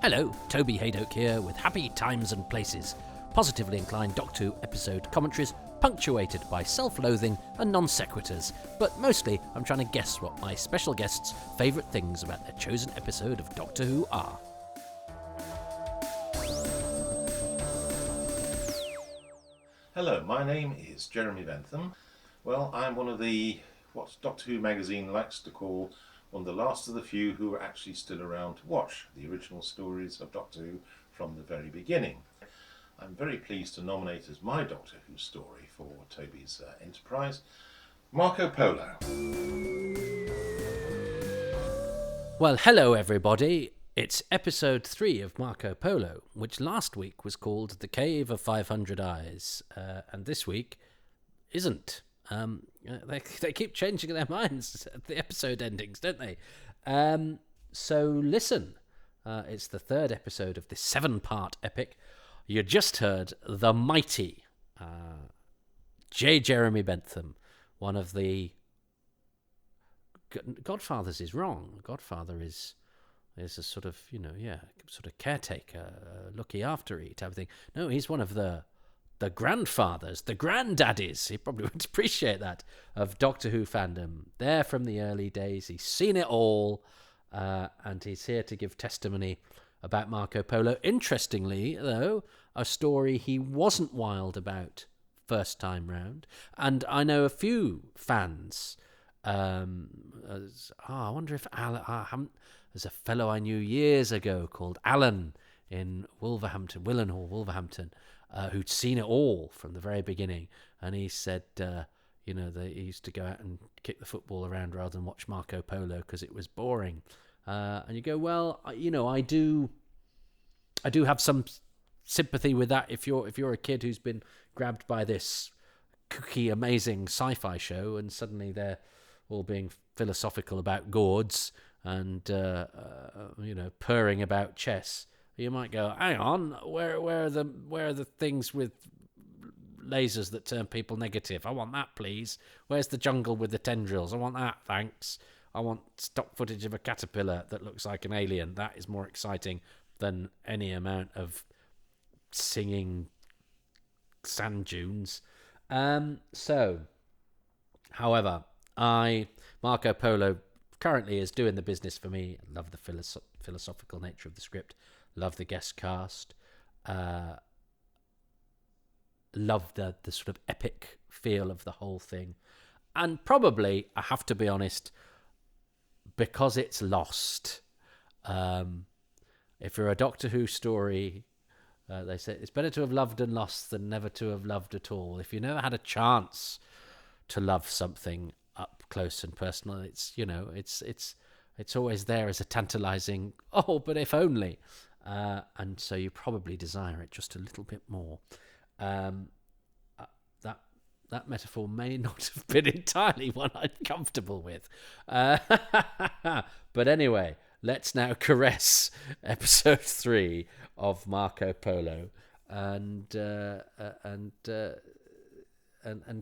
Hello, Toby Haydock here with Happy Times and Places, positively inclined Doctor Who episode commentaries punctuated by self-loathing and non-sequiturs, but mostly I'm trying to guess what my special guests' favourite things about their chosen episode of Doctor Who are. Hello, my name is Jeremy Bentham. Well, I'm one of the, what Doctor Who magazine likes to call, one of the last of the few who are actually still around to watch the original stories of Doctor Who from the very beginning. I'm very pleased to nominate as my Doctor Who story for Toby's enterprise, Marco Polo. Well, hello everybody. It's episode 3 of Marco Polo, which last week was called The Cave of 500 Eyes, and this week isn't. They keep changing their minds at the episode endings, don't they? So listen, it's the third episode of this 7-part epic. You just heard the mighty Jeremy Bentham, one of the... Godfathers is wrong. Godfather is a sort of, sort of caretaker, looky after you type of thing. No, he's one of the grandfathers, the granddaddies, he probably would appreciate that, of Doctor Who fandom. There from the early days, he's seen it all, and he's here to give testimony about Marco Polo. Interestingly, though, a story he wasn't wild about first time round, and I know a few fans. I wonder if there's a fellow I knew years ago called Alan in Wolverhampton, who'd seen it all from the very beginning, and he said, that he used to go out and kick the football around rather than watch Marco Polo because it was boring. And you go, well, I do have some sympathy with that. If you're a kid who's been grabbed by this kooky, amazing sci-fi show, and suddenly they're all being philosophical about gourds and purring about chess, you might go, hang on, where are the things with lasers that turn people negative? I want that, please. Where's the jungle with the tendrils? I want that, thanks. I want stock footage of a caterpillar that looks like an alien. That is more exciting than any amount of singing sand dunes. However, Marco Polo currently is doing the business for me. I love the philosophical nature of the script. Love the guest cast. Love the sort of epic feel of the whole thing. And probably, I have to be honest, because it's lost. If you're a Doctor Who story, they say it's better to have loved and lost than never to have loved at all. If you never had a chance to love something up close and personal, it's always there as a tantalizing, oh, but if only. And so you probably desire it just a little bit more. That metaphor may not have been entirely one I'm comfortable with. But anyway, let's now caress episode 3 of Marco Polo and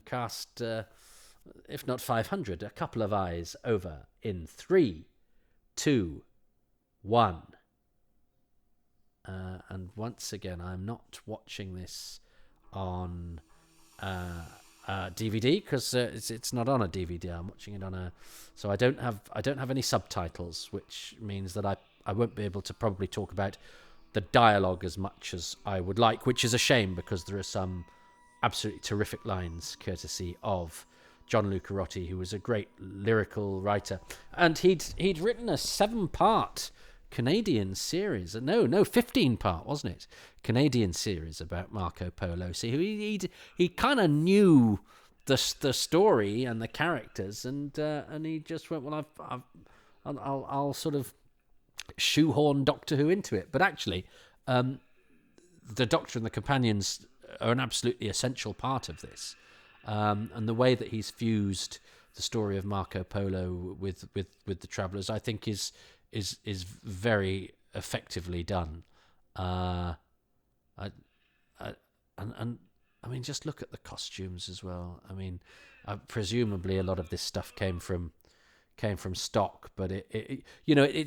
cast, if not 500, a couple of eyes over in 3, 2, 1. And once again, I'm not watching this on DVD because it's not on a DVD. I'm watching it on so I don't have any subtitles, which means that I won't be able to probably talk about the dialogue as much as I would like, which is a shame because there are some absolutely terrific lines courtesy of John Lucarotti, who was a great lyrical writer, and he'd written a 7-part Canadian series. No, 15-part, wasn't it? Canadian series about Marco Polo. So he kind of knew the story and the characters, and he just went, well, I'll sort of shoehorn Doctor Who into it. But actually, the Doctor and the companions are an absolutely essential part of this, and the way that he's fused the story of Marco Polo with the Travellers, I think is very effectively done. And I mean, just look at the costumes as well. I mean, presumably a lot of this stuff came from came from stock, but it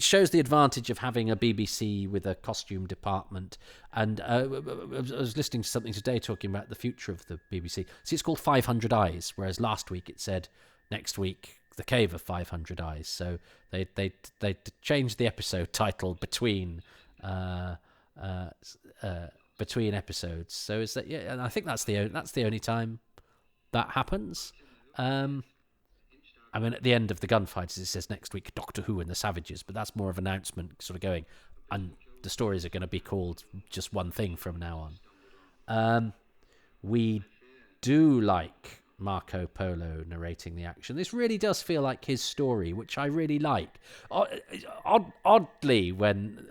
shows the advantage of having a BBC with a costume department. And I was listening to something today talking about the future of the BBC. See, it's called 500 Eyes, whereas last week it said next week The Cave of 500 Eyes. So they changed the episode title between episodes. So is that, yeah? And I think that's the only time that happens. I mean, at the end of the gunfights, it says next week Doctor Who and the Savages, but that's more of an announcement sort of going, and the stories are going to be called just one thing from now on. We do like Marco Polo narrating the action. This really does feel like his story, which I really like. Oddly, when,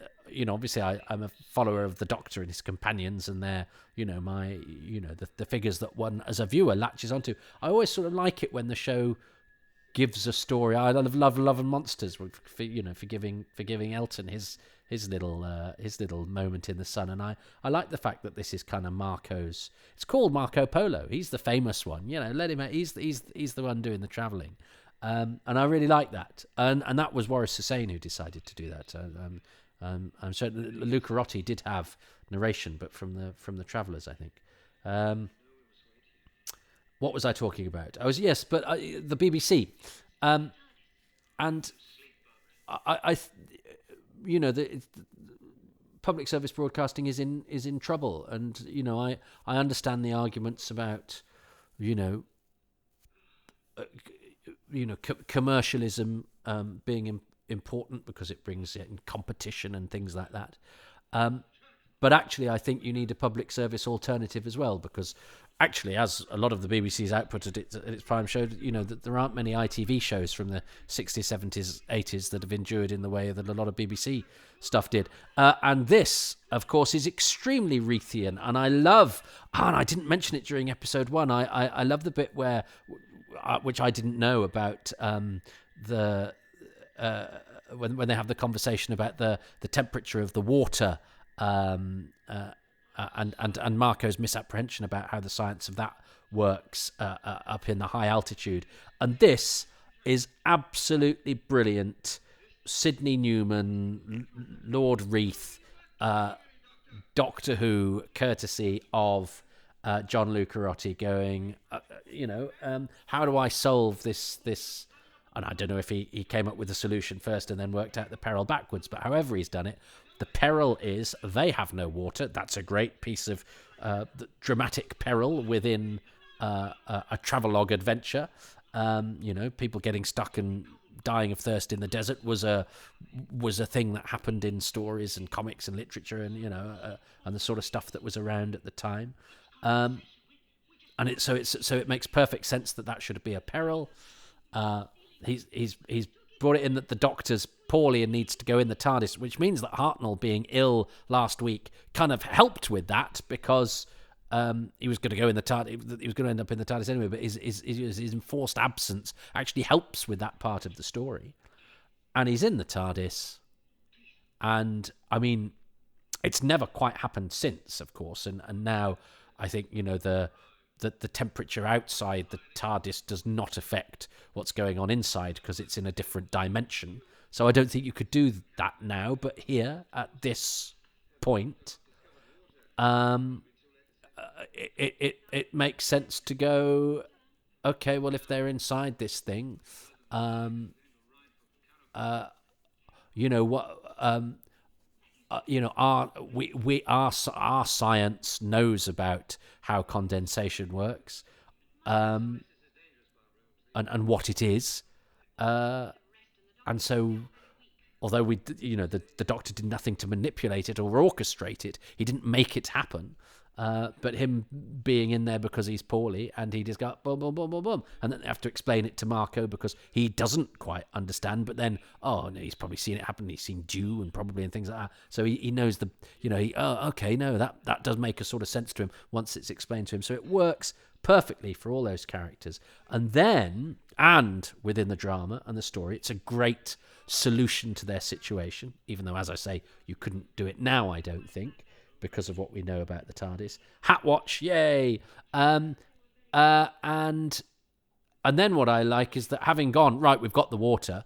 obviously I'm a follower of the Doctor and his companions, and they're, the figures that one as a viewer latches onto. I always sort of like it when the show gives a story. I love Love and Monsters for giving Elton his little moment in the sun, and I like the fact that this is kind of Marco's. It's called Marco Polo. He's the famous one. Let him out. He's the one doing the travelling, and I really like that. And that was Waris Hussein who decided to do that. I'm certain Luca Rotti did have narration, but from the Travellers, I think. What was I talking about? I was the BBC, and the public service broadcasting is in trouble, and I understand the arguments about commercialism being important because it brings in competition and things like that. But actually, I think you need a public service alternative as well, because actually, as a lot of the BBC's output at its prime showed, that there aren't many ITV shows from the 60s, 70s, 80s that have endured in the way that a lot of BBC stuff did. And this, of course, is extremely Reithian. And I love, and I didn't mention it during episode 1, I love the bit where, which I didn't know about, when they have the conversation about the temperature of the water, and Marco's misapprehension about how the science of that works up in the high altitude. And this is absolutely brilliant. Sidney Newman, Lord Reith, Doctor Who, courtesy of John Lucarotti, going, how do I solve this? And I don't know if he came up with a solution first and then worked out the peril backwards, but however he's done it, the peril is they have no water. That's a great piece of dramatic peril within a travelogue adventure. People getting stuck and dying of thirst in the desert was a thing that happened in stories and comics and literature, and and the sort of stuff that was around at the time. And it makes perfect sense that should be a peril. He's brought it in that the Doctor's poorly and needs to go in the TARDIS, which means that Hartnell being ill last week kind of helped with that, because he was going to go in the TARDIS. He was going to end up in the TARDIS anyway, but his enforced absence actually helps with that part of the story. And he's in the TARDIS, and I mean, it's never quite happened since, of course, and now I think the temperature outside the TARDIS does not affect what's going on inside because it's in a different dimension. So I don't think you could do that now. But here, at this point, it makes sense to go, okay, well, if they're inside this thing, our science knows about how condensation works, and what it is, and so although the Doctor did nothing to manipulate it or orchestrate it, he didn't make it happen. But him being in there because he's poorly, and he just got boom, boom, boom, boom, boom. And then they have to explain it to Marco because he doesn't quite understand. But then, he's probably seen it happen. He's seen dew and things like that. So he knows that does make a sort of sense to him once it's explained to him. So it works perfectly for all those characters. And then, and within the drama and the story, it's a great solution to their situation, even though, as I say, you couldn't do it now, I don't think, because of what we know about the TARDIS. Hatwatch, yay! And And then what I like is that having gone, right, we've got the water,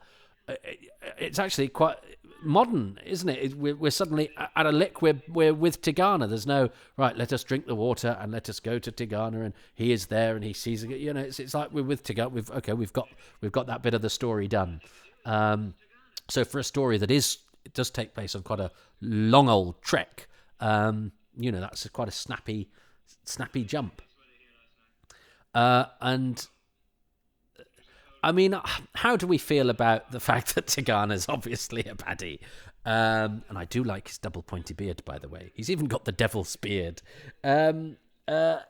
it's actually quite modern, isn't it? We're suddenly at a lick. We're with Tigana. There's no, right, let us drink the water and let us go to Tigana, and he is there and he sees it. You know, it's like we're with Tigana. We've got that bit of the story done. So for a story that it does take place on quite a long old trek, that's quite a snappy jump. And I mean, how do we feel about the fact that Tigana's obviously a baddie? And I do like his double pointy beard, by the way. He's even got the devil's beard. And it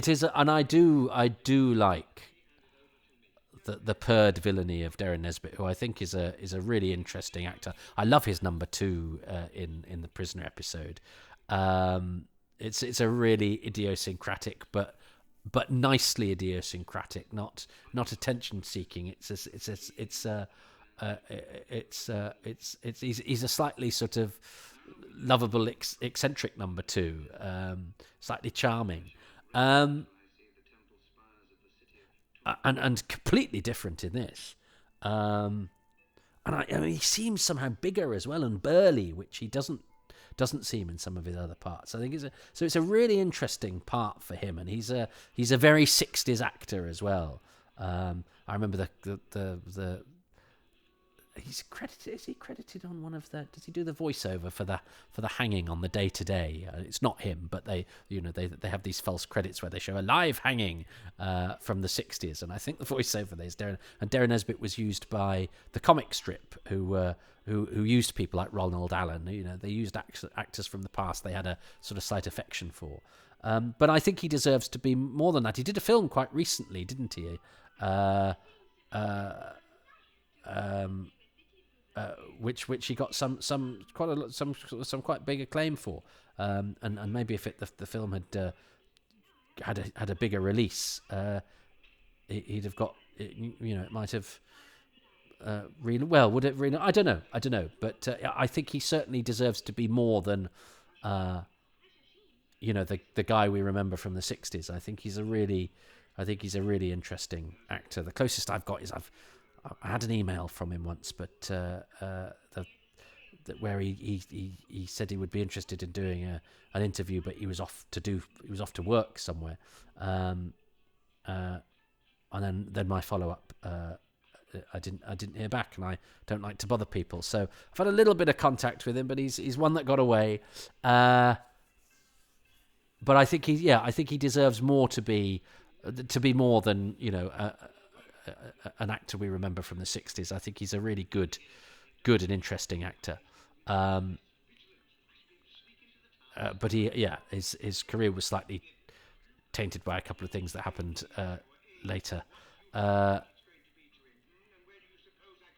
is, and I do like the purred villainy of Darren Nesbitt, who I think is a really interesting actor. I love his number 2 in the Prisoner episode. It's a really idiosyncratic but nicely idiosyncratic, not attention seeking. He's a slightly sort of lovable eccentric number 2, slightly charming, and completely different in this. And I mean, he seems somehow bigger as well and burly, which he doesn't seem in some of his other parts. I think it's a really interesting part for him, and he's a very 60s actor as well. I remember the he's credited. Is he credited on one of the? Does he do the voiceover for the hanging on the day to day? It's not him, but they have these false credits where they show a live hanging from the 60s, and I think the voiceover there is Darren Nesbitt was used by the comic strip who used people like Ronald Allen. You know, they used actors from the past they had a sort of slight affection for. But I think he deserves to be more than that. He did a film quite recently, didn't he? Which he got some quite big acclaim for, and maybe if the film had a bigger release, he'd have got it might have really well. Would it really? I don't know, but I think he certainly deserves to be more than the guy we remember from the 60s. I think he's a really interesting actor. The closest I've got is I had an email from him once, but where he said he would be interested in doing an interview, but he was off to work somewhere, and then my follow up, I didn't hear back, and I don't like to bother people, so I've had a little bit of contact with him, but he's one that got away. But I think he deserves more to be more than an actor we remember from the 60s. I think he's a really good and interesting actor. But his career was slightly tainted by a couple of things that happened later.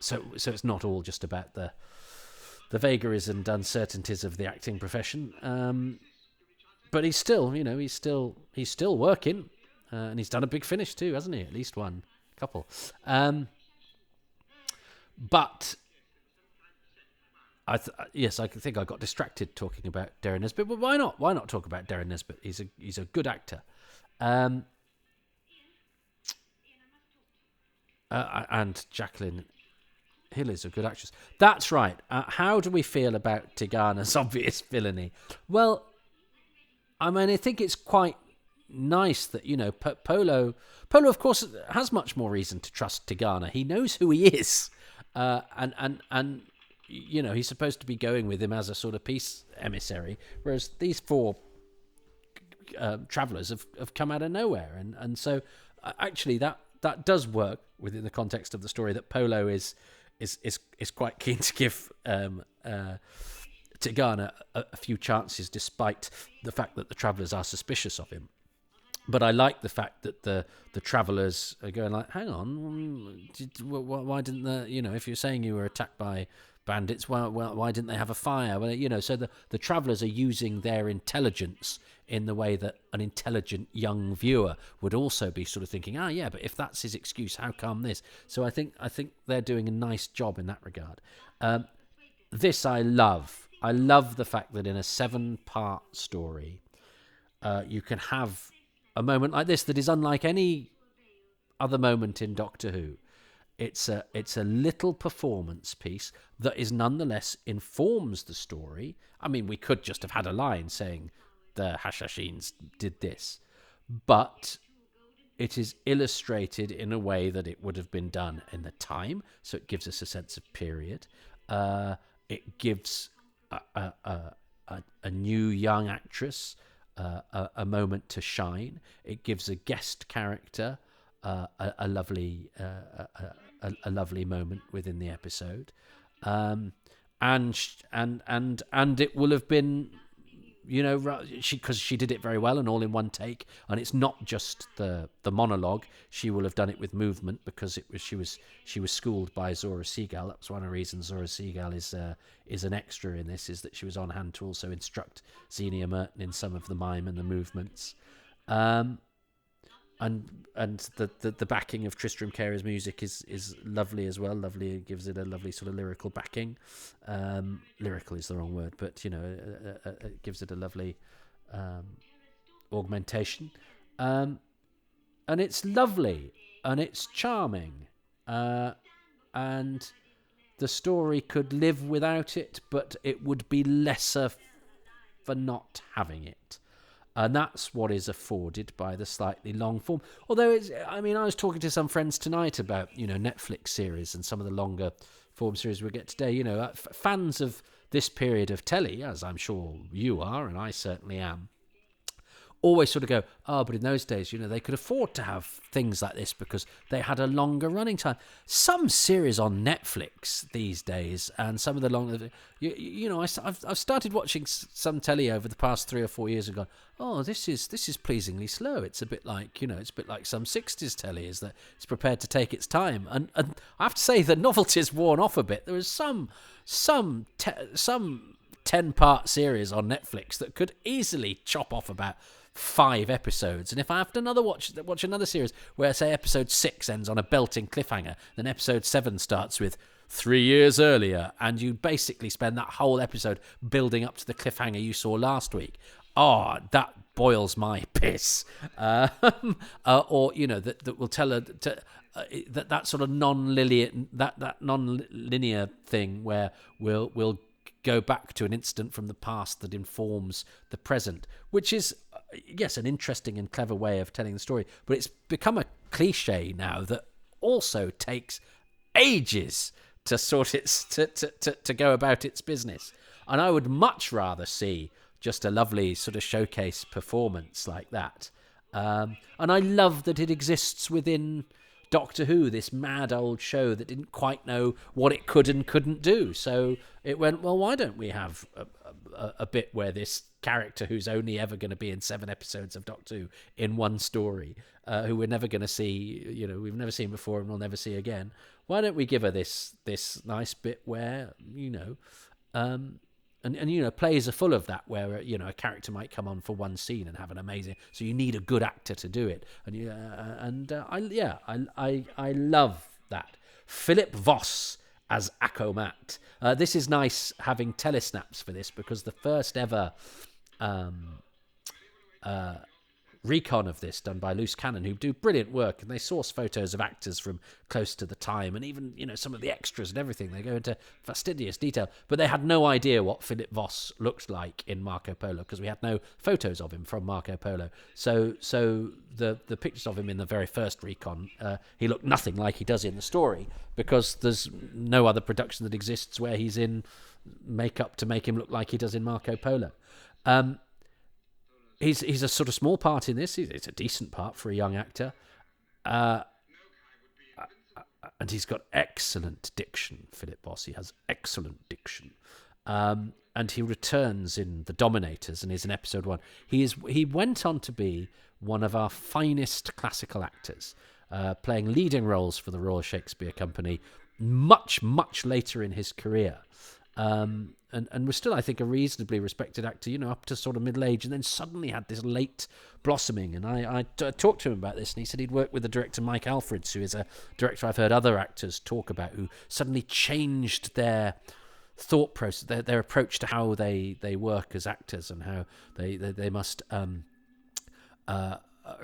So it's not all just about the vagaries and uncertainties of the acting profession. But he's still working, and he's done a big finish too, hasn't he? At least one. Couple. But I think I got distracted talking about Darren Nesbitt. But why not? Why not talk about Darren Nesbitt? He's a good actor. And Jacqueline Hill is a good actress. That's right. How do we feel about Tigana's obvious villainy? Well, I mean, I think it's quite nice that Polo of course has much more reason to trust Tigana. He knows who he is, and he's supposed to be going with him as a sort of peace emissary, whereas these 4 travellers have come out of nowhere, and so actually that does work within the context of the story, that Polo is quite keen to give Tigana a few chances, despite the fact that the travellers are suspicious of him. But I like the fact that the travellers are going like, hang on, why didn't if you're saying you were attacked by bandits, why didn't they have a fire? Well, so the travellers are using their intelligence in the way that an intelligent young viewer would also be sort of thinking, but if that's his excuse, how come this? So I think they're doing a nice job in that regard. This I love. I love the fact that in a 7-part story, you can have a moment like this that is unlike any other moment in Doctor Who. It's a little performance piece that is nonetheless informs the story. I mean, we could just have had a line saying the Hashashins did this, but it is illustrated in a way that it would have been done in the time, so it gives us a sense of period. It gives a new young actress a moment to shine. It gives a guest character a lovely moment within the episode, and it will have been, because she did it very well and all in one take, and it's not just the monologue. She will have done it with movement because she was schooled by Zora Seagal. That's one of the reasons Zora Seagal is an extra in this, is that she was on hand to also instruct Xenia Merton in some of the mime and the movements. And the backing of Tristram Carey's music is lovely as well. Lovely, it gives it a lovely sort of lyrical backing. Lyrical is the wrong word, but it gives it a lovely augmentation. And it's lovely and it's charming. And the story could live without it, but it would be lesser for not having it. And that's what is afforded by the slightly long form. Although, I was talking to some friends tonight about, Netflix series and some of the longer form series we get today. Fans of this period of telly, as I'm sure you are, and I certainly am, always sort of go, but in those days, they could afford to have things like this because they had a longer running time. Some series on Netflix these days, and some of the longer, I've started watching some telly over the past 3 or 4 years and gone, this is pleasingly slow. It's a bit like, it's a bit like some 60s telly, is that it's prepared to take its time. And I have to say the novelty's worn off a bit. There is some 10-part series on Netflix that could easily chop off about 5 episodes, and if I have to watch another series where, say, episode 6 ends on a belting cliffhanger, then episode 7 starts with 3 years earlier, and you basically spend that whole episode building up to the cliffhanger you saw last week. That boils my piss. Or that will tell her that sort of non-linear thing where we'll go back to an incident from the past that informs the present, which is, yes, an interesting and clever way of telling the story, but it's become a cliche now that also takes ages to sort its to go about its business. And I would much rather see just a lovely sort of showcase performance like that. And I love that it exists within Doctor Who, this mad old show that didn't quite know what it could and couldn't do. So it went, well, why don't we have a bit where this character who's only ever going to be in 7 episodes of Doctor Who in one story, who we're never going to see, we've never seen before and we'll never see again. Why don't we give her this nice bit where, plays are full of that, where a character might come on for one scene and have an amazing. So you need a good actor to do it, and I love that. Philip Voss as Akomat. This is nice having telesnaps for this, because the first ever recon of this done by Loose Cannon, who do brilliant work, and they source photos of actors from close to the time, and even some of the extras and everything. They go into fastidious detail, but they had no idea what Philip Voss looked like in Marco Polo, because we had no photos of him from Marco Polo. So the pictures of him in the very first recon, he looked nothing like he does in the story, because there's no other production that exists where he's in makeup to make him look like he does in Marco Polo. He's a sort of small part in this. It's a decent part for a young actor. And he's got excellent diction, Philip Voss. He has excellent diction. And he returns in The Dominators and is in episode 1. He went on to be one of our finest classical actors, playing leading roles for the Royal Shakespeare Company much, much later in his career. And was still, I think, a reasonably respected actor, up to sort of middle age, and then suddenly had this late blossoming. And I talked to him about this, and he said he'd worked with the director Mike Alfreds, who is a director I've heard other actors talk about, who suddenly changed their thought process, their approach to how they work as actors, and how they must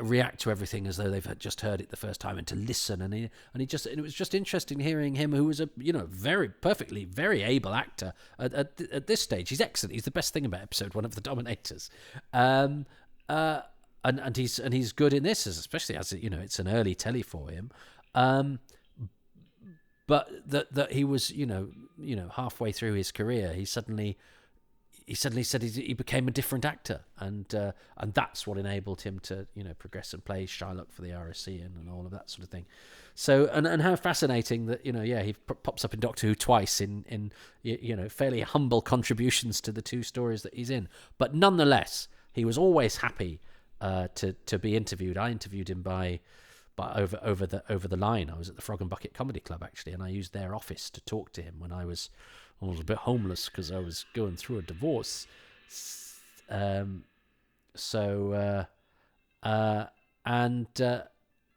react to everything as though they've just heard it the first time, and to listen. And it was just interesting hearing him, who was a very able actor at this stage. He's excellent. He's the best thing about episode 1 of The Dominators. And he's good in this, especially as it's an early telly for him. But that he was halfway through his career, he suddenly said he became a different actor, and that's what enabled him to progress and play Shylock for the RSC and all of that sort of thing. So and how fascinating that he pops up in Doctor Who twice in fairly humble contributions to the 2 stories that he's in, but nonetheless he was always happy to be interviewed. I interviewed him by over the line. I was at the Frog and Bucket Comedy Club actually, and I used their office to talk to him when I was a bit homeless because I was going through a divorce. And I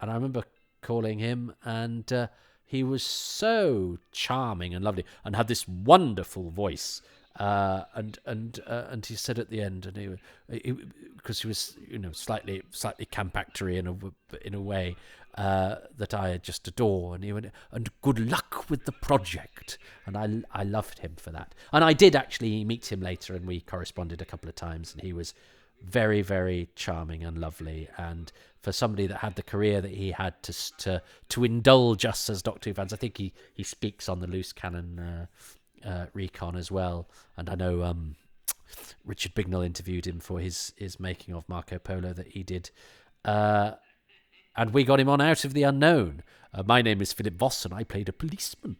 remember calling him, and he was so charming and lovely, and had this wonderful voice. And he said at the end, and he because he was slightly campactory in a way that I just adore, and he went, and good luck with the project, and I loved him for that. And I did actually meet him later, and we corresponded a couple of times, and he was very, very charming and lovely. And for somebody that had the career that he had to indulge us as Doctor Who fans, I think he speaks on the Loose Cannon recon as well. And I know Richard Bignell interviewed him for his making of Marco Polo that he did, and we got him on Out of the Unknown. My name is Philip Voss, and I played a policeman.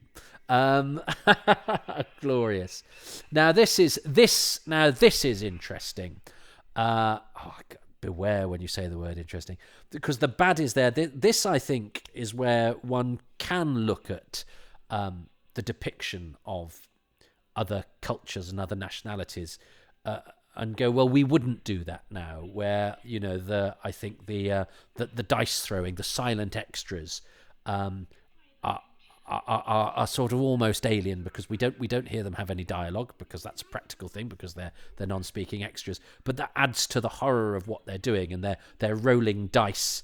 Glorious. Now this is interesting. Beware when you say the word interesting, because the bad is there. This, I think, is where one can look at the depiction of other cultures and other nationalities and go, well, we wouldn't do that now. Where I think the dice throwing, the silent extras, are sort of almost alien, because we don't hear them have any dialogue, because that's a practical thing, because they're non-speaking extras. But that adds to the horror of what they're doing, and they're rolling dice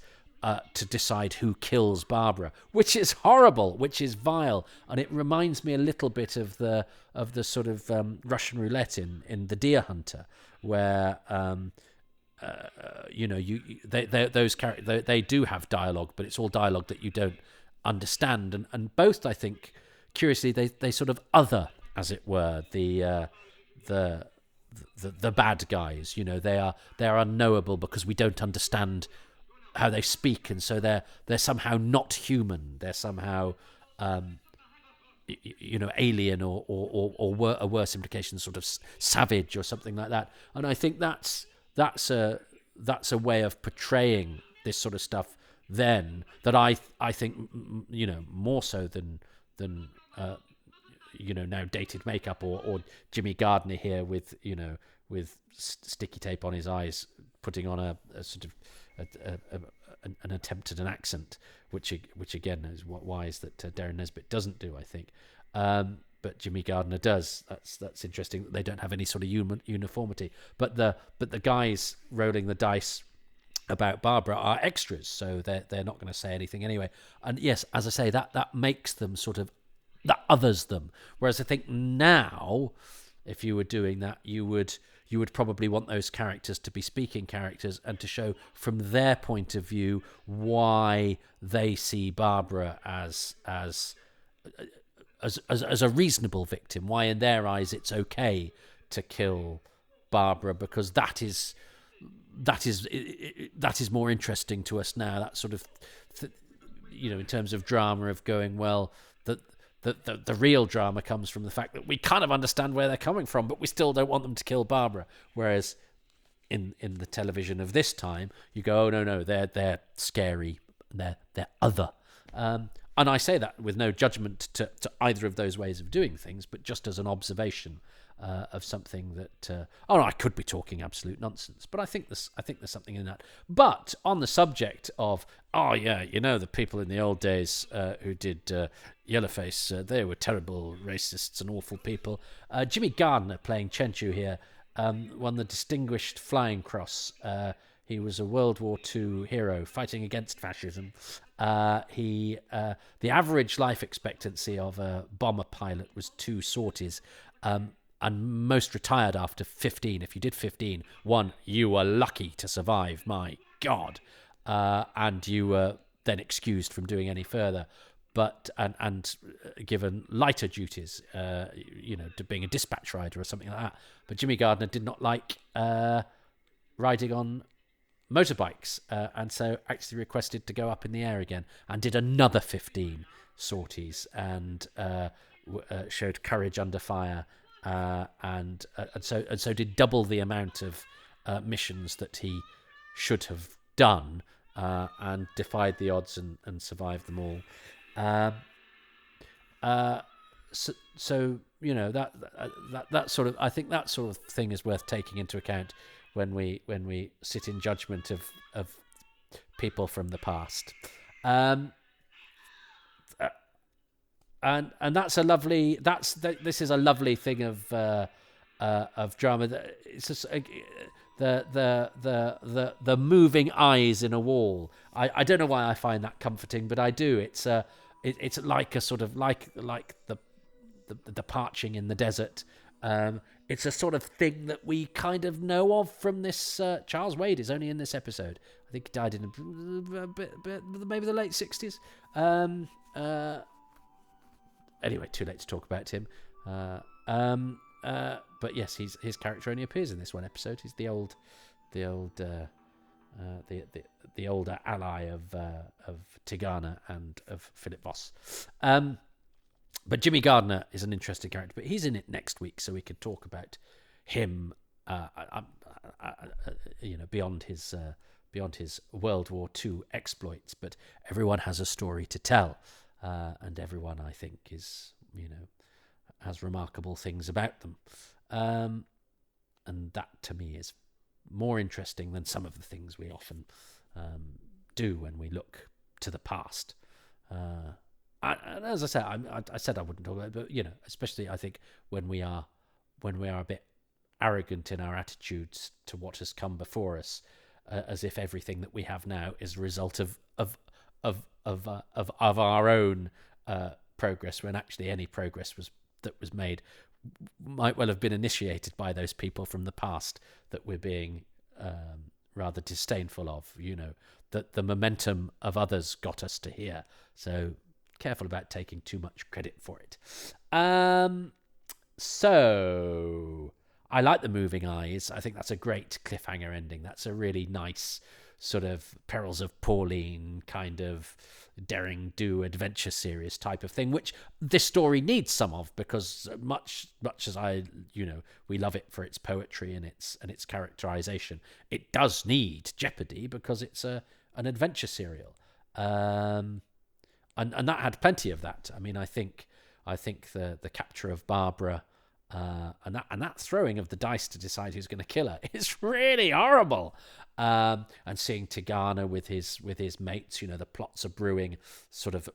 to decide who kills Barbara, which is horrible, which is vile, and it reminds me a little bit of the sort of Russian roulette in The Deer Hunter, where those characters, they do have dialogue, but it's all dialogue that you don't understand, and both, I think, curiously, they sort of other, as it were, the bad guys. They are unknowable because we don't understand how they speak, and so they're somehow not human. They're somehow alien, or a worse implication, sort of savage or something like that. And I think that's a way of portraying this sort of stuff then, that I think more so than now dated makeup or Jimmy Gardner here with sticky tape on his eyes, putting on a sort of an attempt at an accent, which again is wise that Darren Nesbitt doesn't do, I think, but Jimmy Gardner does. That's interesting that they don't have any sort of uniformity. But the guys rolling the dice about Barbara are extras, so they're not going to say anything anyway. And yes, as I say, that makes them sort of, that others them. Whereas I think now, if you were doing that, you would probably want those characters to be speaking characters, and to show from their point of view why they see Barbara as a reasonable victim, why in their eyes it's okay to kill Barbara, because that is more interesting to us now. That sort of in terms of drama, of going, well, the real drama comes from the fact that we kind of understand where they're coming from, but we still don't want them to kill Barbara. Whereas in the television of this time, you go, oh no, they're scary, they're other. And I say that with no judgment to either of those ways of doing things, but just as an observation of something that I could be talking absolute nonsense, but I think there's something in that. But on the subject of the people in the old days who did Yellowface, they were terrible racists and awful people. Jimmy Gardner, playing Chenchu here, won the Distinguished Flying Cross He was a World War II hero fighting against fascism. The average life expectancy of a bomber pilot was 2 sorties, and most retired after 15. If you did 15, one, you were lucky to survive. My God, and you were then excused from doing any further. But and given lighter duties, to being a dispatch rider or something like that. But Jimmy Gardner did not like riding on motorbikes, and so actually requested to go up in the air again, and did another 15 sorties, and showed courage under fire, and so did double the amount of missions that he should have done, and defied the odds and survived them all. So that sort of, I think that sort of thing is worth taking into account when we sit in judgment of people from the past. And that's a lovely. This is a lovely thing of drama. It's just the moving eyes in a wall. I don't know why I find that comforting, but I do. It's like a sort of like the parching in the desert. It's a sort of thing that we kind of know of from this. Charles Wade is only in this episode. I think he died in maybe the late 60s. Anyway, too late to talk about him. But yes, his character only appears in this one episode. He's the older ally of Tigana and of Philip Voss. But Jimmy Gardner is an interesting character, but he's in it next week, so we could talk about him, beyond his World War II exploits. But everyone has a story to tell, and everyone, I think, has remarkable things about them, and that to me is more interesting than some of the things we often do when we look to the past. And as I said, I said I wouldn't talk about it, but especially I think when we are a bit arrogant in our attitudes to what has come before us, as if everything that we have now is a result of our own progress, when actually any progress that was made might well have been initiated by those people from the past that we're being rather disdainful of. That the momentum of others got us to here. So careful about taking too much credit for it. So I like the moving eyes. I think that's a great cliffhanger ending. That's a really nice sort of Perils of Pauline kind of daring do adventure series type of thing, which this story needs some of, because much as we love it for its poetry and its characterization, it does need jeopardy because it's an adventure serial. And that had plenty of that. I mean, I think the capture of Barbara, and that throwing of the dice to decide who's going to kill her is really horrible. And seeing Tigana with his mates, the plots are brewing sort of,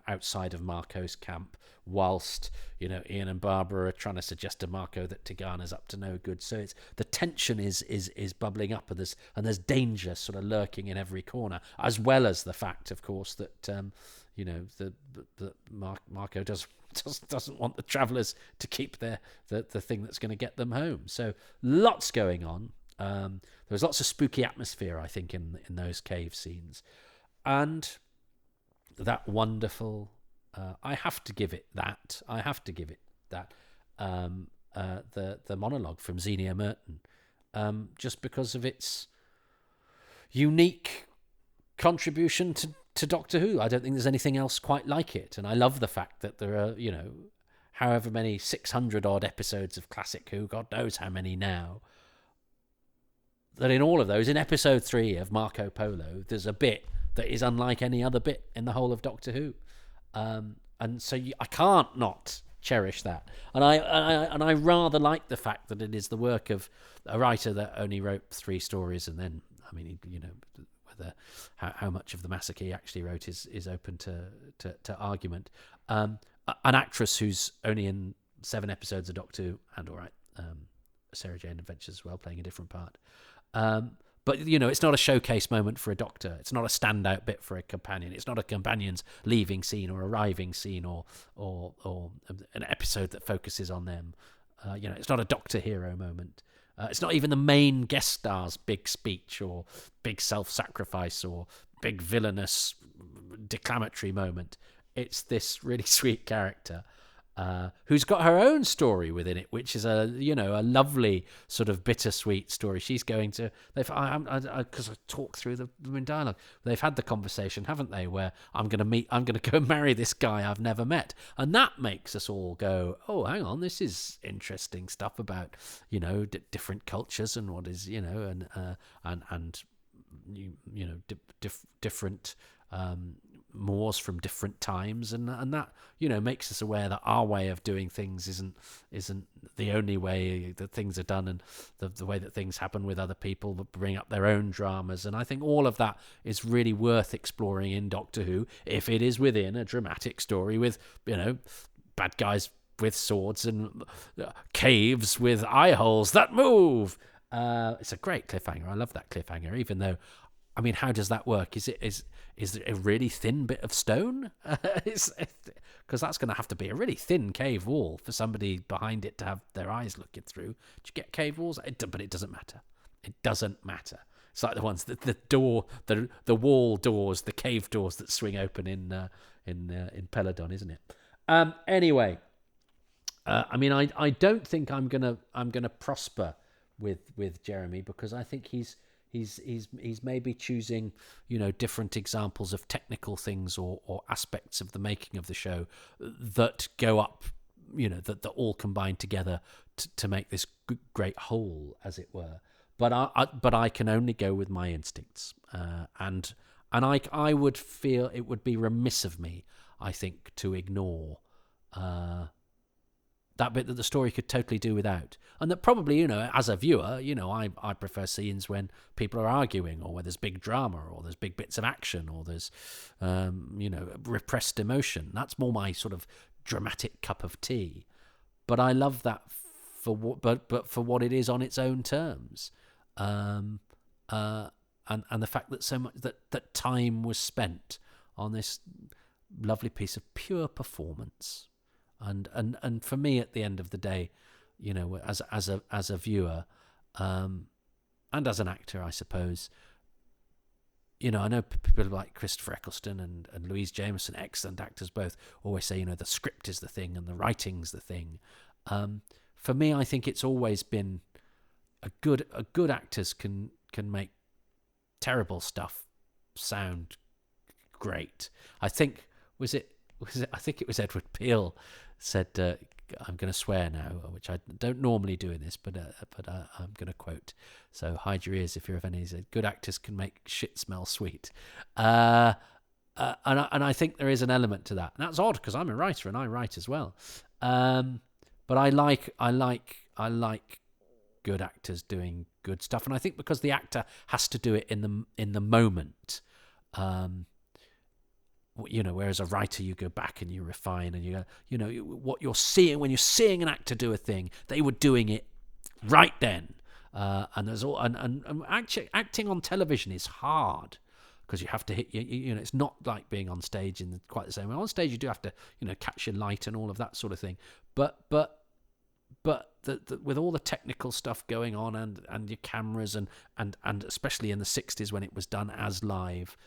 outside of Marco's camp, whilst, Ian and Barbara are trying to suggest to Marco that Tigana's up to no good. So the tension is bubbling up, and there's danger sort of lurking in every corner, as well as the fact, of course, that Marco doesn't want the travellers to keep the thing that's going to get them home. So lots going on. There's lots of spooky atmosphere, I think, in those cave scenes, and that wonderful. I have to give it that. The monologue from Xenia Merton, just because of its unique contribution to Doctor Who. I don't think there's anything else quite like it, and I love the fact that there are, however many 600 odd episodes of classic Who, God knows how many now, that in all of those, in episode 3 of Marco Polo, there's a bit that is unlike any other bit in the whole of Doctor Who, and so I can't not cherish that. And I rather like the fact that it is the work of a writer that only wrote 3 stories, and then, I mean, whether how much of the massacre he actually wrote is open to argument. An actress who's only in 7 episodes of Doctor Who, and all right, Sarah Jane Adventures as well, playing a different part. But, you know, it's not a showcase moment for a Doctor. It's not a standout bit for a companion. It's not a companion's leaving scene or arriving scene or an episode that focuses on them. You know, it's not a Doctor hero moment. It's not even the main guest star's big speech or big self-sacrifice or big villainous declamatory moment. It's this really sweet character who's got her own story within it, which is a lovely sort of bittersweet story. She's going to because I talk through the in dialogue. They've had the conversation, haven't they? Where I'm going to go marry this guy I've never met, and that makes us all go, oh, hang on, this is interesting stuff about different cultures and what is different. Moors from different times, and that makes us aware that our way of doing things isn't the only way that things are done, and the way that things happen with other people but bring up their own dramas. And I think all of that is really worth exploring in Doctor Who if it is within a dramatic story with bad guys with swords and caves with eye holes that move. It's a great cliffhanger. I love that cliffhanger, even though, I mean, how does that work? Is it a really thin bit of stone? Because that's going to have to be a really thin cave wall for somebody behind it to have their eyes looking through. Do you get cave walls? But it doesn't matter. It doesn't matter. It's like the ones that the wall doors, the cave doors that swing open in Peladon, isn't it? Anyway, I mean, I don't think I'm gonna prosper with Jeremy, because I think he's maybe choosing different examples of technical things or aspects of the making of the show that go up, that all combine together to make this great whole, as it were. But I can only go with my instincts, and I would feel it would be remiss of me, I think, to ignore that bit that the story could totally do without. And that probably, as a viewer, I prefer scenes when people are arguing, or where there's big drama, or there's big bits of action, or there's, repressed emotion. That's more my sort of dramatic cup of tea. But I love that for what it is on its own terms. And the fact that so much that time was spent on this lovely piece of pure performance. And for me, at the end of the day, as a viewer, and as an actor, I suppose, I know people like Christopher Eccleston and Louise Jameson, excellent actors both, always say, the script is the thing and the writing's the thing. For me, I think it's always been a good actors can make terrible stuff sound great. I think I think it was Edward Peel said, I'm going to swear now, which I don't normally do in this, but I'm going to quote. So hide your ears if you're of any. He said, good actors can make shit smell sweet. And I think there is an element to that. And that's odd, because I'm a writer and I write as well. But I like good actors doing good stuff. And I think because the actor has to do it in the moment, whereas a writer, you go back and you refine and you go, what you're seeing when you're seeing an actor do a thing, they were doing it right then. And there's all and acting on television is hard, because you have to hit it's not like being on stage in quite the same way. On stage you do have to catch your light and all of that sort of thing. But with all the technical stuff going on and your cameras and especially in the 60s when it was done as live,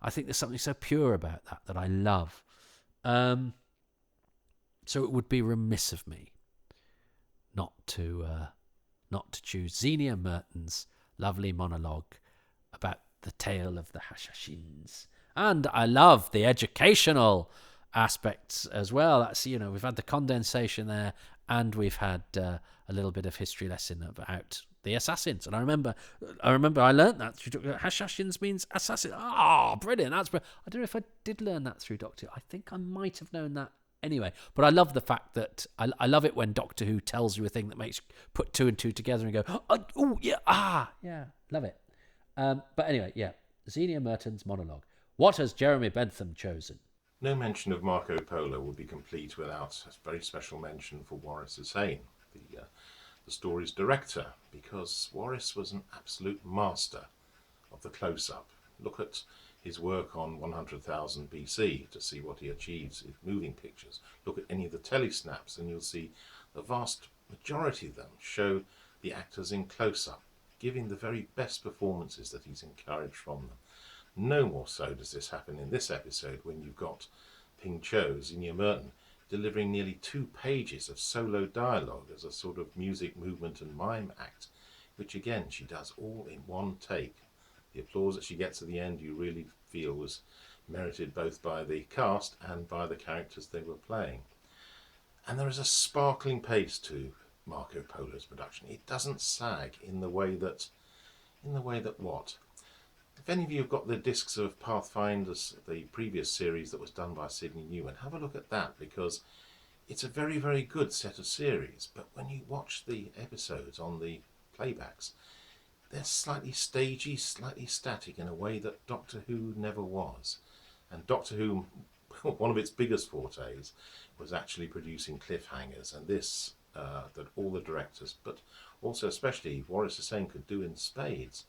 I think there's something so pure about that I love. So it would be remiss of me not to choose Xenia Merton's lovely monologue about the tale of the Hashashins. And I love the educational aspects as well. That's, we've had the condensation there, and we've had a little bit of history lesson about the assassins. And I remember I learnt that through Hashashins means assassin. Brilliant. I don't know if I did learn that through Doctor Who. I think I might have known that anyway. But I love the fact that I love it when Doctor Who tells you a thing that makes you put two and two together and go, love it. But anyway, Xenia Merton's monologue. What has Jeremy Bentham chosen? No mention of Marco Polo would be complete without a very special mention for Waris Hussein, the the story's director, because Warris was an absolute master of the close-up. Look at his work on 100,000 BC to see what he achieves in moving pictures. Look at any of the telesnaps and you'll see the vast majority of them show the actors in close-up, giving the very best performances that he's encouraged from them. No more so does this happen in this episode when you've got Ping Cho, Zinnia Merton, delivering nearly 2 pages of solo dialogue as a sort of music, movement and mime act, which again she does all in one take. The applause that she gets at the end you really feel was merited both by the cast and by the characters they were playing. And there is a sparkling pace to Marco Polo's production. It doesn't sag in the way that what? If any of you have got the discs of Pathfinders, the previous series that was done by Sidney Newman, have a look at that, because it's a very, very good set of series. But when you watch the episodes on the playbacks, they're slightly stagey, slightly static in a way that Doctor Who never was. And Doctor Who, one of its biggest fortes, was actually producing cliffhangers, and this, that all the directors, but also especially Warris Hussain, could do in spades.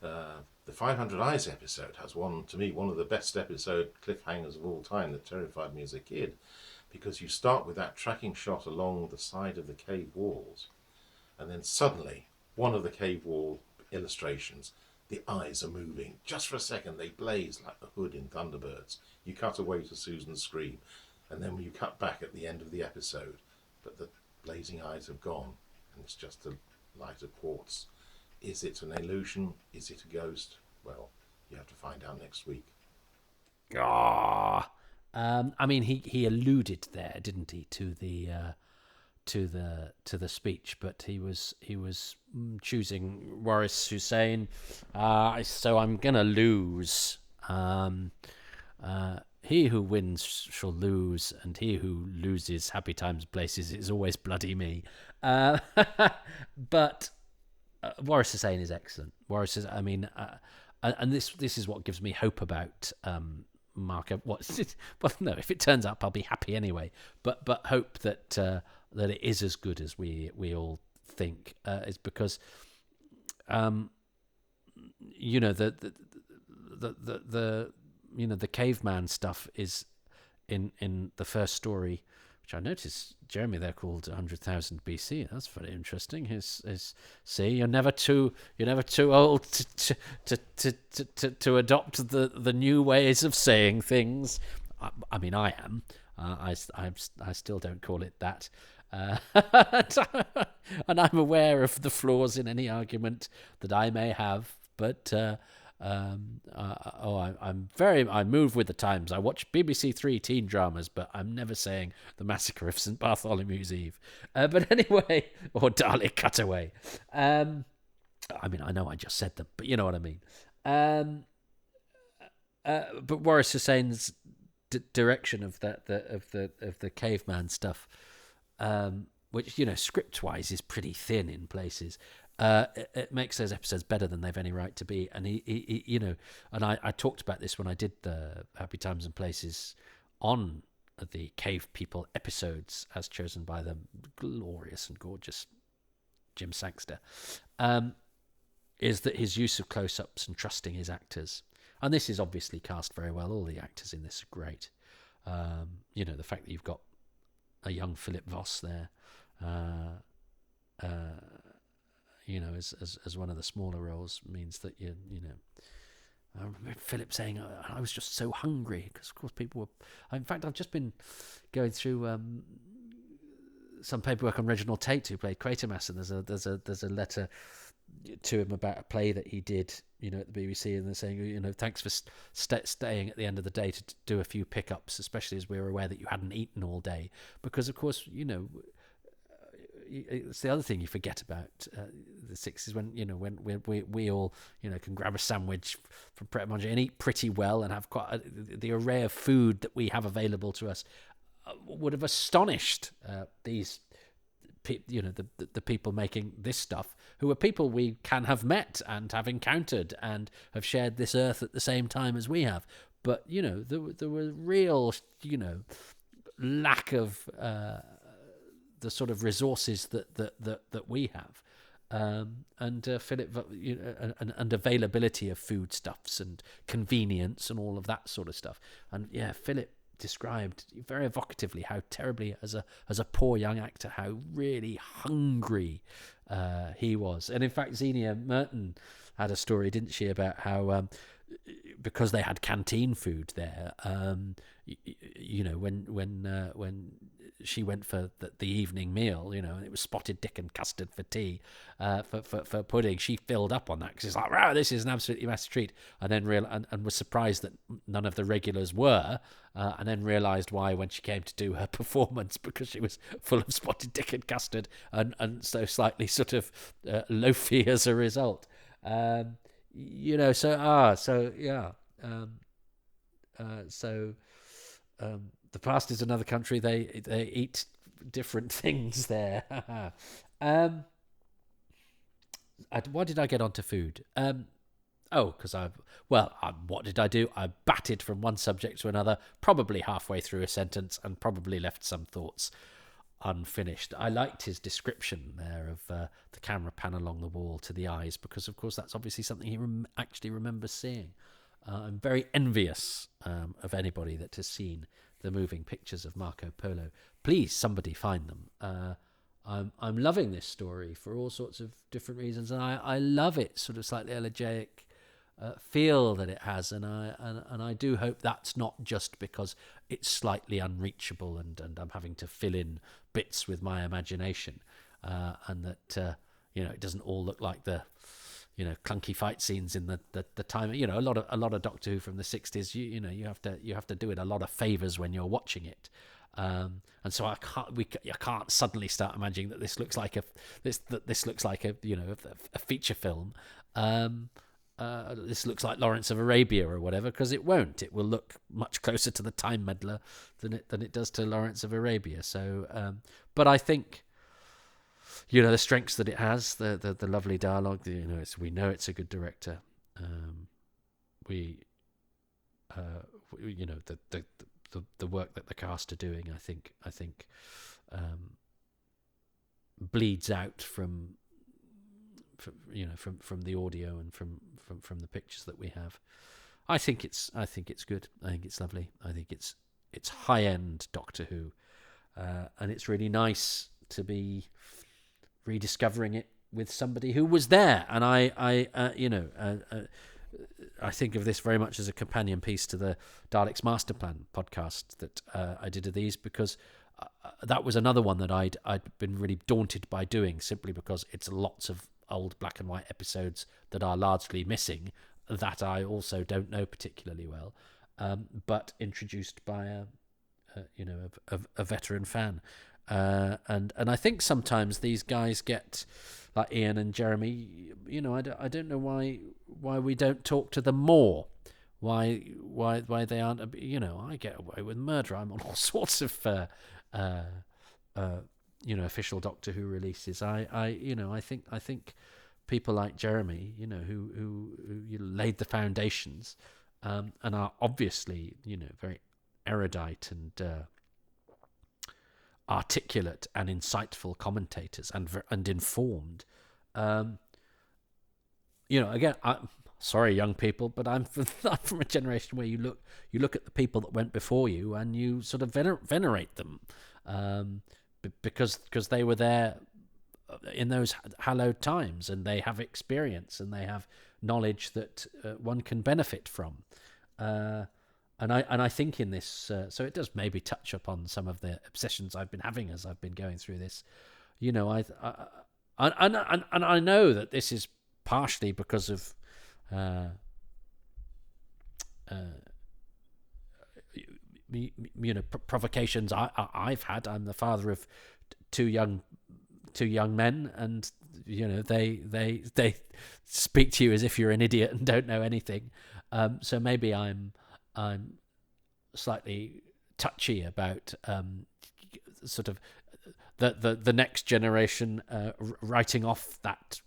The 500 Eyes episode has one of the best episode cliffhangers of all time that terrified me as a kid, because you start with that tracking shot along the side of the cave walls, and then suddenly one of the cave wall illustrations, the eyes are moving. Just for a second they blaze like the hood in Thunderbirds. You cut away to Susan's scream, and then you cut back at the end of the episode, but the blazing eyes have gone and it's just a light of quartz. Is it an illusion? Is it a ghost? Well, you have to find out next week. Ah, I mean, he alluded there, didn't he, to the speech, but he was choosing Warris Hussain. So I'm gonna lose. He who wins shall lose, and he who loses happy times places is always bloody me. But Warris Hussain is excellent. Warris is, I mean, and this is what gives me hope about Marco. Well, no, if it turns up, I'll be happy anyway. But hope that that it is as good as we all think, is because, you know, the caveman stuff is in the first story, which I noticed, Jeremy, they're called 100,000 BC. That's very interesting. See, you're never too old to adopt the new ways of saying things. I mean, I am. I still don't call it that. And I'm aware of the flaws in any argument that I may have, but I move with the times. I watch BBC Three teen dramas, but I'm never saying The Massacre of St Bartholomew's Eve. But anyway, or Dalek Cutaway. I mean, I know I just said them, but you know what I mean. But Warris Hussain's direction of the caveman stuff, which, you know, script-wise is pretty thin in places. It makes those episodes better than they've any right to be. And he you know, and I talked about this when I did the Happy Times and Places on the Cave People episodes, as chosen by the glorious and gorgeous Jim Sangster, is that his use of close-ups and trusting his actors. And this is obviously cast very well. All the actors in this are great. You know, the fact that you've got a young Philip Voss there, you know, as one of the smaller roles, means that you know. I remember Philip saying, "I was just so hungry," because of course people were. In fact, I've just been going through some paperwork on Reginald Tate, who played Quatermass, and there's a letter to him about a play that he did, you know, at the BBC, and they're saying, you know, thanks for staying at the end of the day to do a few pickups, especially as we were aware that you hadn't eaten all day, because of course, you know, it's the other thing you forget about the 60s, when, you know, when we all, you know, can grab a sandwich from Pret a Manger and eat pretty well and have quite the array of food that we have available to us would have astonished these you know, the people making this stuff, who are people we can have met and have encountered and have shared this earth at the same time as we have. But, you know, there was real, you know, lack of the sort of resources that we have. And Philip, and availability of foodstuffs and convenience and all of that sort of stuff. And yeah, Philip described very evocatively how terribly, as a poor young actor, how really hungry he was. And in fact, Xenia Merton had a story, didn't she, about how because they had canteen food there, when she went for the evening meal, and it was spotted dick and custard for tea, for pudding, she filled up on that because it's like, wow, this is an absolutely massive treat, and then and was surprised that none of the regulars were, and then realised why when she came to do her performance, because she was full of spotted dick and custard, and so slightly sort of loafy as a result. The past is another country. They eat different things there. Why did I get onto food? Because what did I do? I batted from one subject to another, probably halfway through a sentence, and probably left some thoughts unfinished. I liked his description there of the camera pan along the wall to the eyes, because of course that's obviously something he actually remembers seeing. I'm very envious of anybody that has seen the moving pictures of Marco Polo. Please, somebody find them. I'm loving this story for all sorts of different reasons, and I love it sort of slightly elegiac feel that it has, and I do hope that's not just because it's slightly unreachable and I'm having to fill in bits with my imagination, and that it doesn't all look like the clunky fight scenes in the time. A lot of Doctor Who from the 60s. You have to do it a lot of favors when you're watching it. And so I can't suddenly start imagining that this looks like a feature film. This looks like Lawrence of Arabia or whatever, because it won't. It will look much closer to the Time Meddler than it does to Lawrence of Arabia. So, but I think, the strengths that it has, the lovely dialogue. We know it's a good director. The work that the cast are doing, I think bleeds out from the audio and from the pictures that we have. I think it's good. I think it's lovely. I think it's high end Doctor Who, and it's really nice to be rediscovering it with somebody who was there. And I think of this very much as a companion piece to the Daleks Master Plan podcast that I did of these, because that was another one that I'd been really daunted by doing, simply because it's lots of old black and white episodes that are largely missing, that I also don't know particularly well, but introduced by a veteran fan. And I think sometimes these guys get, like Ian and Jeremy, I don't know why we don't talk to them more. Why they aren't? I get away with murder. I'm on all sorts of official Doctor Who releases. I think people like Jeremy, who laid the foundations, and are obviously very erudite and articulate and insightful commentators and informed. Again, I'm sorry, young people, but I'm from a generation where you look at the people that went before you and you sort of venerate them, because they were there in those hallowed times, and they have experience and they have knowledge that one can benefit from. And I think in this, so it does maybe touch upon some of the obsessions I've been having as I've been going through this. I know that this is partially because of provocations I've had. I'm the father of two young men, and they speak to you as if you're an idiot and don't know anything. So maybe I'm slightly touchy about sort of the next generation writing off that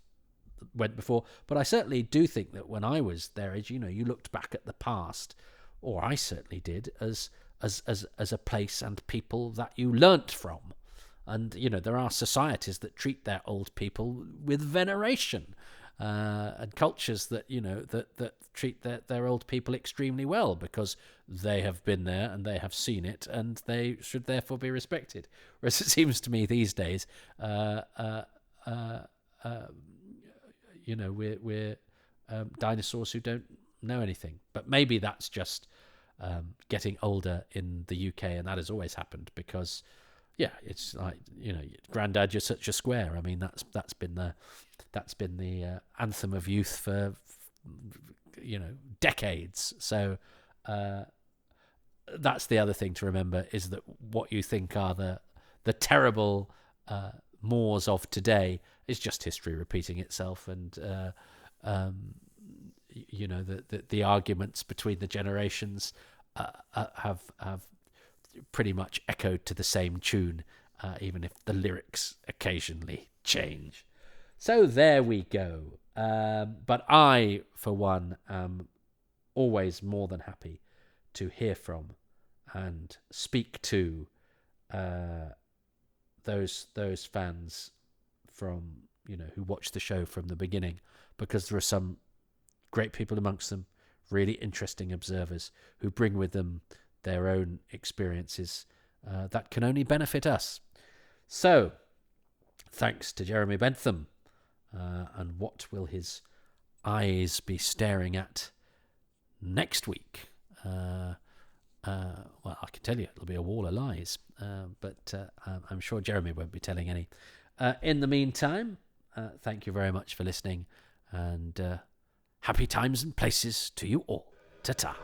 went before. But I certainly do think that when I was their age, you looked back at the past, or I certainly did, as a place and people that you learnt from. And, there are societies that treat their old people with veneration, and cultures that, that treat their old people extremely well because they have been there and they have seen it and they should therefore be respected. Whereas it seems to me these days, we're dinosaurs who don't know anything. But maybe that's just getting older in the UK, and that has always happened because, it's like, Grandad, you're such a square. I mean, that's been the anthem of youth for decades. So that's the other thing to remember, is that what you think are the terrible mores of today is just history repeating itself, and the arguments between the generations have pretty much echoed to the same tune, even if the lyrics occasionally change. So there we go. But I, for one, am always more than happy to hear from and speak to those fans from who watch the show from the beginning, because there are some great people amongst them, really interesting observers who bring with them their own experiences that can only benefit us. So, thanks to Jeremy Bentham, and what will his eyes be staring at next week? Well, I can tell you it'll be a wall of lies, but I'm sure Jeremy won't be telling any. In the meantime, thank you very much for listening, and happy times and places to you all. Ta-ta.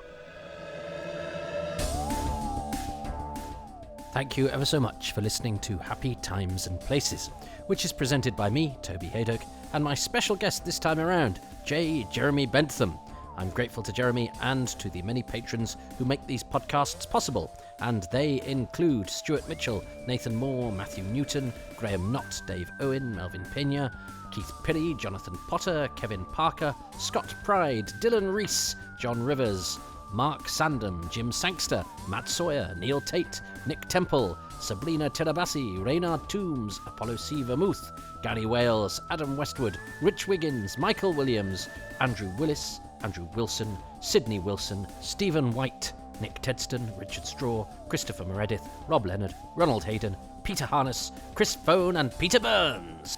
Thank you ever so much for listening to Happy Times and Places, which is presented by me, Toby Haydock, and my special guest this time around, Jeremy Bentham. I'm grateful to Jeremy and to the many patrons who make these podcasts possible, and they include Stuart Mitchell, Nathan Moore, Matthew Newton, Graham Knott, Dave Owen, Melvin Pena, Keith Pirry, Jonathan Potter, Kevin Parker, Scott Pride, Dylan Rees, John Rivers, Mark Sandham, Jim Sangster, Matt Sawyer, Neil Tate, Nick Temple, Sabrina Terabassi, Reynard Toombs, Apollo C. Vermouth, Gary Wales, Adam Westwood, Rich Wiggins, Michael Williams, Andrew Willis, Andrew Wilson, Sydney Wilson, Stephen White, Nick Tedston, Richard Straw, Christopher Meredith, Rob Leonard, Ronald Hayden, Peter Harness, Chris Phone, and Peter Burns.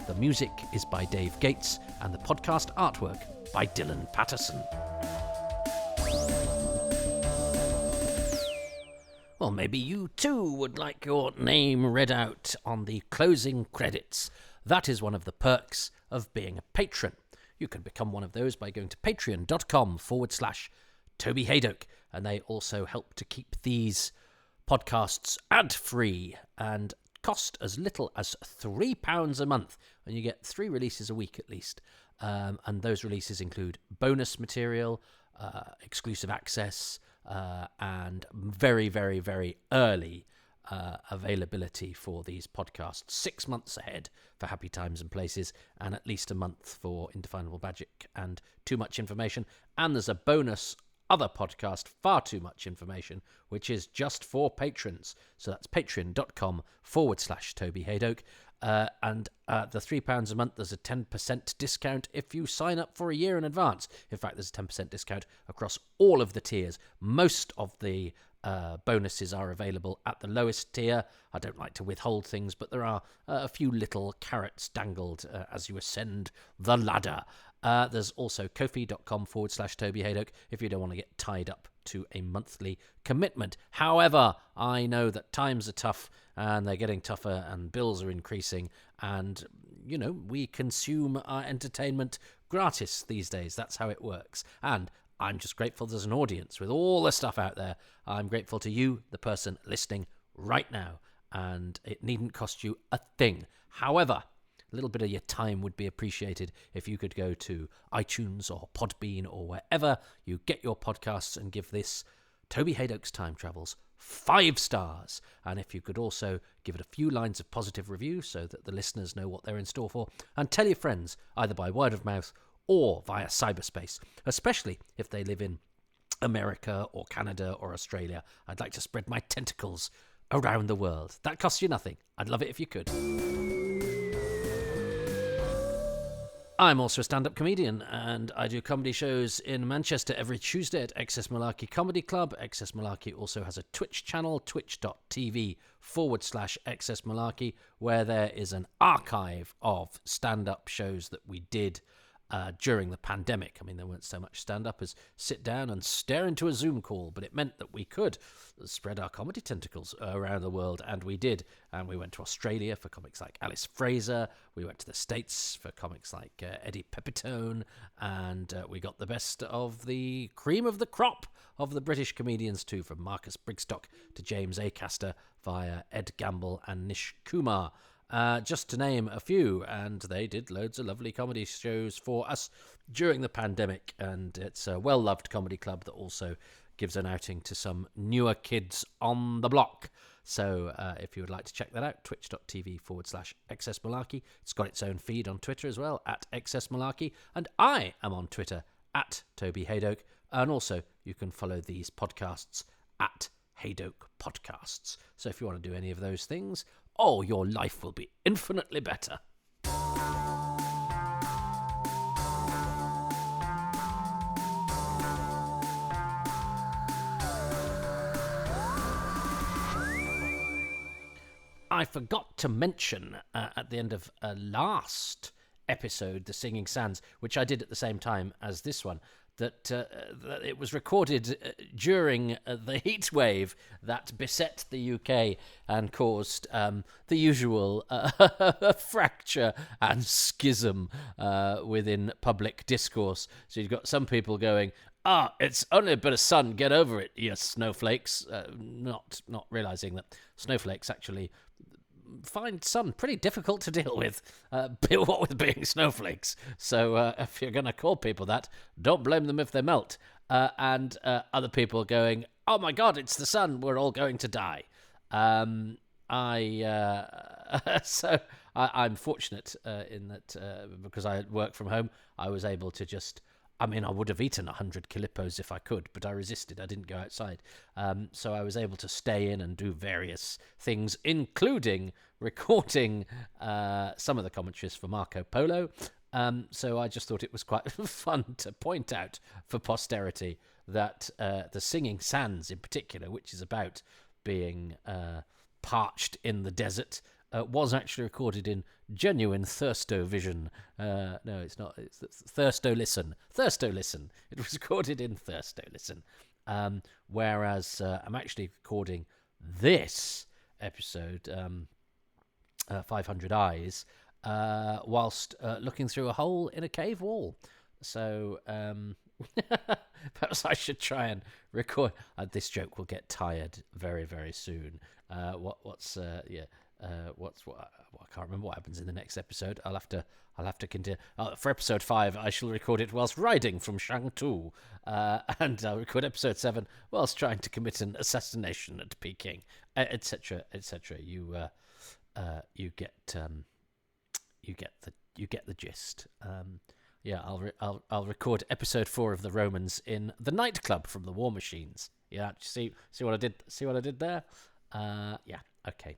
The music is by Dave Gates, and the podcast artwork by Dylan Patterson. Well, maybe you too would like your name read out on the closing credits. That is one of the perks of being a patron. You can become one of those by going to patreon.com/Toby Haydock, and they also help to keep these podcasts ad-free and cost as little as £3 a month, and you get 3 releases a week at least. And those releases include bonus material, exclusive access, and very, very, very early availability for these podcasts. 6 months ahead for Happy Times and Places, and at least a month for Indefinable Magic and Too Much Information. And there's a bonus other podcast, Far Too Much Information, which is just for patrons. So that's patreon.com/Toby Haydock. And the £3 a month, there's a 10% discount if you sign up for a year in advance. In fact, there's a 10% discount across all of the tiers. Most of the bonuses are available at the lowest tier. I don't like to withhold things, but there are a few little carrots dangled as you ascend the ladder. There's also ko-fi.com/Toby Haydock if you don't want to get tied up to a monthly commitment. However, I know that times are tough and they're getting tougher and bills are increasing, and, you know, we consume our entertainment gratis these days. That's how it works. And I'm just grateful there's an audience with all the stuff out there. I'm grateful to you, the person listening right now, and it needn't cost you a thing. However, a little bit of your time would be appreciated if you could go to iTunes or Podbean or wherever you get your podcasts and give this Toby Haydock's Time Travels 5 stars. And if you could also give it a few lines of positive review so that the listeners know what they're in store for, and tell your friends either by word of mouth or via cyberspace, especially if they live in America or Canada or Australia. I'd like to spread my tentacles around the world. That costs you nothing. I'd love it if you could. I'm also a stand-up comedian, and I do comedy shows in Manchester every Tuesday at Excess Malarkey Comedy Club. Excess Malarkey also has a Twitch channel, twitch.tv/Excess Malarkey, where there is an archive of stand-up shows that we did during the pandemic. I mean, there weren't so much stand-up as sit down and stare into a Zoom call, but it meant that we could spread our comedy tentacles around the world, and we did. And we went to Australia for comics like Alice Fraser, we went to the States for comics like Eddie Pepitone, and we got the best of the cream of the crop of the British comedians too, from Marcus Brigstock to James Acaster via Ed Gamble and Nish Kumar. Just to name a few, and they did loads of lovely comedy shows for us during the pandemic, and it's a well-loved comedy club that also gives an outing to some newer kids on the block. So if you would like to check that out, twitch.tv/Excess Malarkey. It's got its own feed on Twitter as well, at Excess Malarkey, and I am on Twitter, at Toby Haydoke, and also you can follow these podcasts at Haydoke Podcasts. So if you want to do any of those things, your life will be infinitely better. I forgot to mention at the end of last episode, The Singing Sands, which I did at the same time as this one, that it was recorded during the heat wave that beset the UK and caused the usual fracture and schism within public discourse. So you've got some people going, it's only a bit of sun, get over it, you snowflakes, not realising that snowflakes actually find sun pretty difficult to deal with, what with being snowflakes. So if you're going to call people that, don't blame them if they melt. And other people going, oh my God, it's the sun, we're all going to die. I'm fortunate in that because I work from home, I was able to just, I would have eaten 100 Kilippos if I could, but I resisted. I didn't go outside. So I was able to stay in and do various things, including recording some of the commentaries for Marco Polo. So I just thought it was quite fun to point out for posterity that the Singing Sands in particular, which is about being parched in the desert, was actually recorded in genuine Thirsto vision. No, it's not. It's Thirsto Listen. Thirsto Listen. It was recorded in Thirsto Listen. Whereas I'm actually recording this episode, 500 Eyes, whilst looking through a hole in a cave wall. So perhaps I should try and record. This joke will get tired very, very soon. I can't remember what happens in the next episode. I'll have to continue. For episode 5, I shall record it whilst riding from Shangtu, and I'll record episode 7 whilst trying to commit an assassination at Peking, etc., etc. You get the gist. I'll record episode 4 of The Romans in the nightclub from the War Machines. Yeah, see what I did. See what I did there. Yeah. Okay.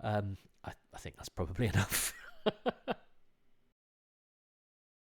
I think that's probably enough.